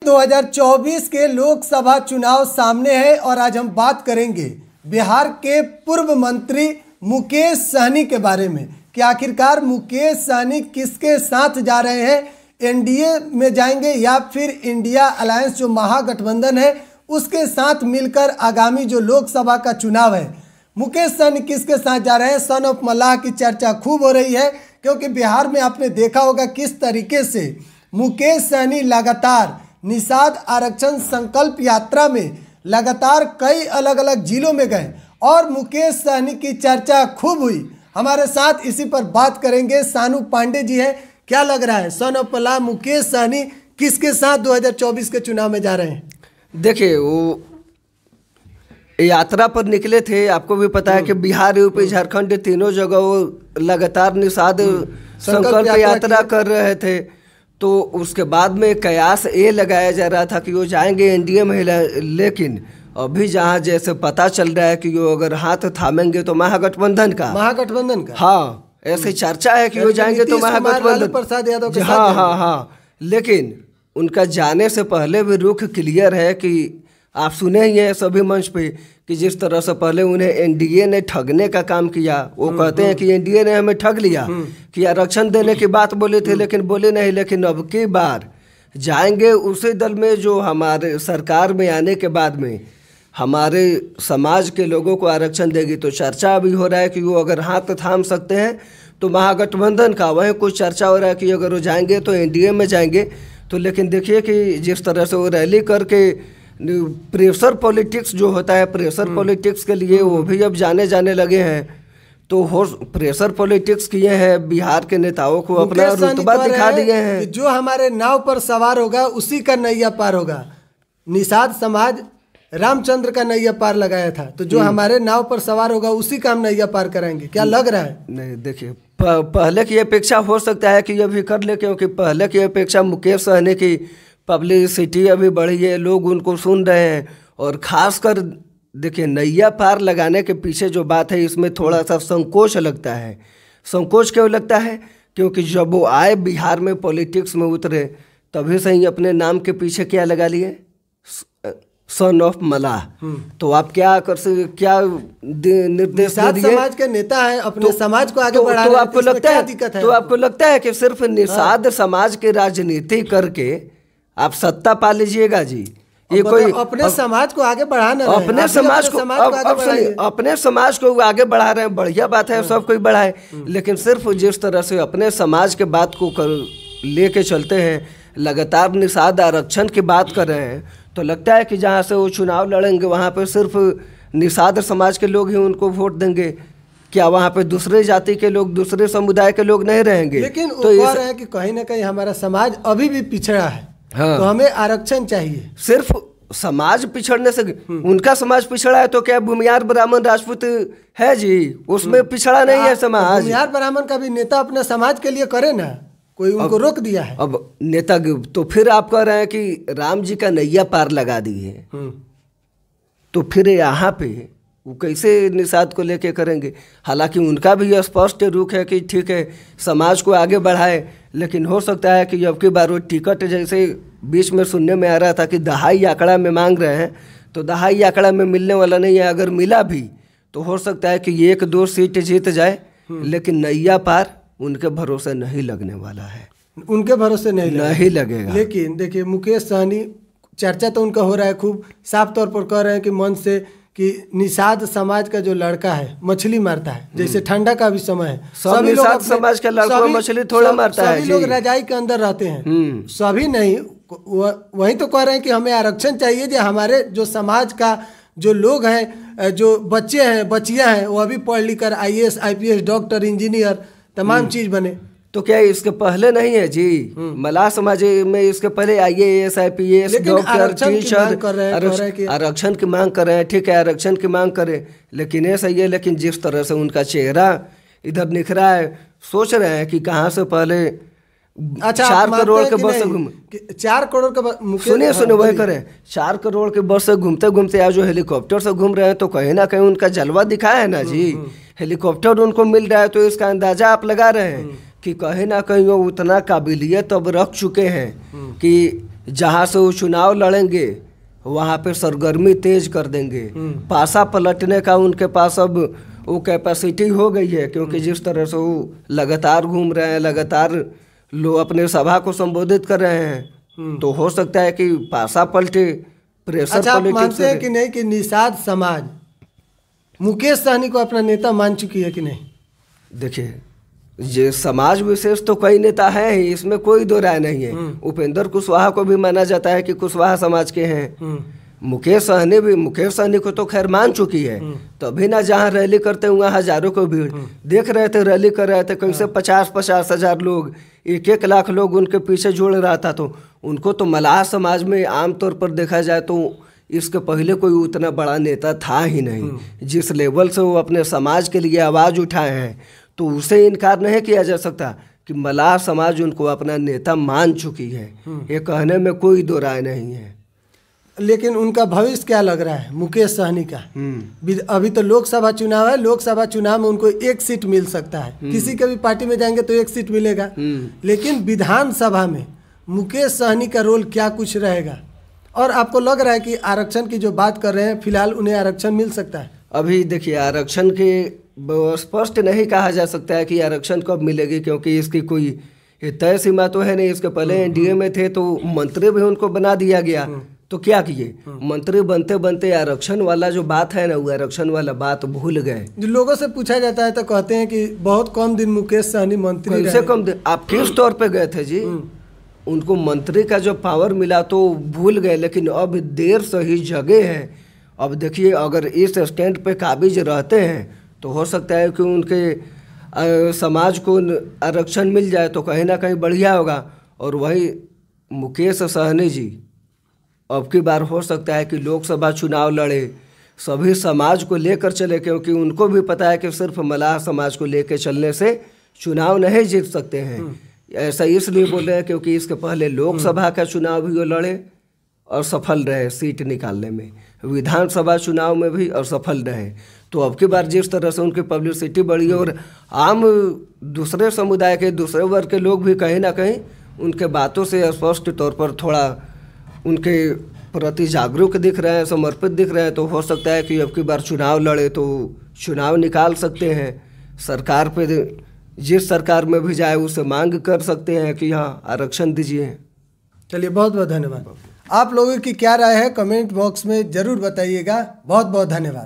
2024 के लोकसभा चुनाव सामने है और आज हम बात करेंगे बिहार के पूर्व मंत्री मुकेश सहनी के बारे में कि आखिरकार मुकेश सहनी किसके साथ जा रहे हैं, एनडीए में जाएंगे या फिर इंडिया अलायंस जो महागठबंधन है उसके साथ मिलकर आगामी जो लोकसभा का चुनाव है मुकेश सहनी किसके साथ जा रहे हैं। सन ऑफ मल्लाह की चर्चा खूब हो रही है क्योंकि बिहार में आपने देखा होगा किस तरीके से मुकेश सहनी लगातार निषाद आरक्षण संकल्प यात्रा में लगातार कई अलग अलग जिलों में गए और मुकेश सहनी की चर्चा खूब हुई। हमारे साथ इसी पर बात करेंगे सानू पांडे जी हैं। क्या लग रहा है सन ऑफ मल्लाह मुकेश सहनी किसके साथ 2024 के चुनाव में जा रहे हैं? देखिए, वो यात्रा पर निकले थे, आपको भी पता है कि बिहार, यूपी, झारखंड तीनों जगह वो लगातार निषाद संकल्प यात्रा कर रहे थे। तो उसके बाद में कयास ये लगाया जा रहा था कि वो जाएंगे एनडीए में, लेकिन अभी जहाँ जैसे पता चल रहा है कि वो अगर हाथ थामेंगे तो महागठबंधन का हाँ, ऐसी चर्चा है कि वो जाएंगे तो महागठबंधन प्रसाद यादव के हाँ, लेकिन उनका जाने से पहले भी रुख क्लियर है कि आप सुने ही हैं सभी मंच पे कि जिस तरह से पहले उन्हें एनडीए ने ठगने का काम किया। वो कहते हैं कि एनडीए ने हमें ठग लिया कि आरक्षण देने की बात बोले थे लेकिन बोले नहीं। लेकिन अब की बार जाएंगे उसी दल में जो हमारे सरकार में आने के बाद में हमारे समाज के लोगों को आरक्षण देगी। तो चर्चा अभी हो रहा है कि वो अगर हाथ थाम सकते हैं तो महागठबंधन का, वहीं कुछ चर्चा हो रहा है कि अगर वो जाएंगे तो एनडीए में जाएंगे। तो लेकिन देखिए कि जिस तरह से वो रैली करके प्रेशर पॉलिटिक्स जो होता है, प्रेशर पॉलिटिक्स के लिए वो भी अब जाने लगे हैं। तो हो प्रेशर पॉलिटिक्स किए हैं, बिहार के नेताओं को अपना रुतबा दिखा दिए हैं। जो हमारे नाव पर सवार होगा उसी का नैया पार होगा। निषाद समाज रामचंद्र का नैया पार लगाया था, तो जो हमारे नाव पर सवार होगा उसी का हम नैया पार कराएंगे। क्या लग रहा है? नहीं, देखिए, पहले की अपेक्षा हो सकता है कि ये भी कर ले, क्योंकि पहले की अपेक्षा मुकेश सहनी की पब्लिसिटी अभी बढ़ी है, लोग उनको सुन रहे हैं। और ख़ासकर देखिए, नैया पार लगाने के पीछे जो बात है इसमें थोड़ा सा संकोच लगता है। संकोच क्यों लगता है? क्योंकि जब वो आए बिहार में पॉलिटिक्स में उतरे तभी से ही अपने नाम के पीछे क्या लगा लिए, सन ऑफ मल्लाह। तो आप क्या निर्देश समाज के नेता है, अपने समाज को आगे बढ़ा रहे हैं, तो आपको लगता है कि सिर्फ निषाद समाज की राजनीति करके आप सत्ता पा लीजिएगा जी? ये कोई अपने समाज को आगे बढ़ाना, अपने समाज को आगे बढ़ा रहे हैं, बढ़िया बात है, सब कोई बढ़ाए। लेकिन सिर्फ जिस तरह से अपने समाज के बात को लेके चलते हैं, लगातार निषाद आरक्षण की बात कर रहे हैं, तो लगता है कि जहाँ से वो चुनाव लड़ेंगे वहाँ पे सिर्फ निषाद समाज के लोग ही उनको वोट देंगे। क्या वहाँ पे दूसरे जाति के लोग, दूसरे समुदाय के लोग नहीं रहेंगे? लेकिन तो ये है कि कहीं ना कहीं हमारा समाज अभी भी पिछड़ा है। हाँ। तो हमें आरक्षण चाहिए। सिर्फ समाज पिछड़ने से उनका समाज पिछड़ा है तो क्या भूमियार ब्राह्मण राजपूत है जी? उसमें पिछड़ा नहीं है समाज। भूमियार ब्राह्मण का भी नेता अपने समाज के लिए करे ना, कोई उनको रोक दिया है? अब नेता तो फिर आप कह रहे हैं कि राम जी का नैया पार लगा दिए, तो फिर यहाँ पे वो कैसे निषाद को लेके करेंगे? हालांकि उनका भी स्पष्ट रुख है कि ठीक है समाज को आगे बढ़ाए, लेकिन हो सकता है कि अब की बार वो टिकट, जैसे बीच में सुनने में आ रहा था कि दहाई आंकड़ा में मांग रहे हैं, तो दहाई आंकड़ा में मिलने वाला नहीं है। अगर मिला भी तो हो सकता है कि 1-2 सीट जीत जाए, लेकिन नैया पार उनके भरोसे नहीं लगने वाला है। उनके भरोसे नहीं लगेगा। लेकिन देखिए, मुकेश सहनी चर्चा तो उनका हो रहा है, खूब साफ तौर पर कह रहे हैं कि मन से कि निषाद समाज का जो लड़का है मछली मारता है, जैसे ठंडा का भी समय है, सभी निषाद समाज का लड़का मछली थोड़ा मारता है। सभी लोग रजाई के अंदर रहते हैं, सभी नहीं। वही तो कह रहे हैं कि हमें आरक्षण चाहिए, जो हमारे जो समाज का जो लोग हैं, जो बच्चे हैं, बच्चियां हैं, वो अभी पढ़ लिख कर IAS, IPS, डॉक्टर, इंजीनियर तमाम चीज बने। तो क्या इसके पहले नहीं है जी? मल्लाह समाज में इसके पहले IAS, IPS, डॉक्टर, टीचर आरक्षण की मांग कर रहे हैं। ठीक है, आरक्षण की मांग करें, लेकिन ये सही है। लेकिन जिस तरह से उनका चेहरा इधर निखरा है, सोच रहे हैं कि कहाँ से पहले 4 करोड़ के बस से 4 करोड़ का सुनिए वही करें, 4 करोड़ के बस से घूमते घूमते आज जो हेलीकॉप्टर से घूम रहे हैं, तो कहीं ना कहीं उनका जलवा दिखाया है ना जी। हेलीकॉप्टर उनको मिल रहा है, तो इसका अंदाजा आप लगा रहे हैं कि कहीं ना कहीं वो उतना काबिलियत अब रख चुके हैं कि जहाँ से वो चुनाव लड़ेंगे वहाँ पे सरगर्मी तेज कर देंगे। पासा पलटने का उनके पास अब वो कैपेसिटी हो गई है, क्योंकि जिस तरह से वो लगातार घूम रहे हैं, लगातार लोग अपने सभा को संबोधित कर रहे हैं, तो हो सकता है कि पासा पलटे, प्रेशर अच्छा, आप पॉलिटिक्स मानते हैं कि नहीं कि निषाद समाज मुकेश सहनी को अपना नेता मान चुकी है कि नहीं? देखिए, ये समाज विशेष तो कई नेता हैं ही, इसमें कोई दो राय नहीं है। उपेंद्र कुशवाहा को भी माना जाता है कि कुशवाहा समाज के हैं। मुकेश सहनी को तो खैर मान चुकी है, तभी ना जहाँ रैली करते हुए हजारों को भीड़ देख रहे थे, रैली कर रहे थे, कैसे 50-50 हजार लोग, 1-1 लाख लोग उनके पीछे जुड़ रहा था। तो उनको तो मलाह समाज में आमतौर पर देखा जाए तो इसके पहले कोई उतना बड़ा नेता था ही नहीं। जिस लेवल से वो अपने समाज के लिए आवाज़ उठाए हैं, तो उसे इनकार नहीं किया जा सकता कि मलाह समाज उनको अपना नेता मान चुकी है। ये कहने में कोई दो राय नहीं है। लेकिन उनका भविष्य क्या लग रहा है मुकेश सहनी का? अभी तो लोकसभा चुनाव है, लोकसभा चुनाव में उनको 1 सीट मिल सकता है। किसी के भी पार्टी में जाएंगे तो 1 सीट मिलेगा। लेकिन विधानसभा में मुकेश सहनी का रोल क्या कुछ रहेगा? और आपको लग रहा है कि आरक्षण की जो बात कर रहे हैं, फिलहाल उन्हें आरक्षण मिल सकता है? अभी देखिए, आरक्षण के स्पष्ट नहीं कहा जा सकता है कि आरक्षण कब मिलेगी, क्योंकि इसकी कोई तय सीमा तो है नहीं। इसके पहले एनडीए में थे तो मंत्री भी उनको बना दिया गया, तो क्या किए, मंत्री बनते बनते आरक्षण वाला जो बात है ना, वो आरक्षण वाला बात भूल गए। जो लोगों से पूछा जाता है तो कहते हैं कि बहुत कम दिन मुकेश सहनी मंत्री कैसे कम दिन? आप किस तौर पे गए थे जी? उनको मंत्री का जो पावर मिला तो भूल गए, लेकिन अब देर से ही जगह है। अब देखिए, अगर इस स्टैंड पे काबिज रहते हैं तो हो सकता है कि उनके समाज को आरक्षण मिल जाए तो कहीं ना कहीं बढ़िया होगा। और वही मुकेश सहनी जी अब की बार हो सकता है कि लोकसभा चुनाव लड़े, सभी समाज को लेकर चले, क्योंकि उनको भी पता है कि सिर्फ मलाह समाज को लेकर चलने से चुनाव नहीं जीत सकते हैं। ऐसा इसलिए बोल रहे हैं क्योंकि इसके पहले लोकसभा का चुनाव भी वो लड़े और सफल रहे सीट निकालने में, विधानसभा चुनाव में भी और सफल रहे। तो अब की बार जिस तरह से उनकी पब्लिसिटी बढ़ी और आम दूसरे समुदाय के, दूसरे वर्ग के लोग भी कहीं ना कहीं उनके बातों से स्पष्ट तौर पर थोड़ा उनके प्रति जागरूक दिख रहे हैं, समर्पित दिख रहे हैं, तो हो सकता है कि अब की बार चुनाव लड़े तो चुनाव निकाल सकते हैं। सरकार पे, जिस सरकार में भी जाए उसे मांग कर सकते हैं कि हाँ आरक्षण दीजिए। चलिए, बहुत बहुत धन्यवाद। आप लोगों की क्या राय है कमेंट बॉक्स में ज़रूर बताइएगा। बहुत बहुत धन्यवाद।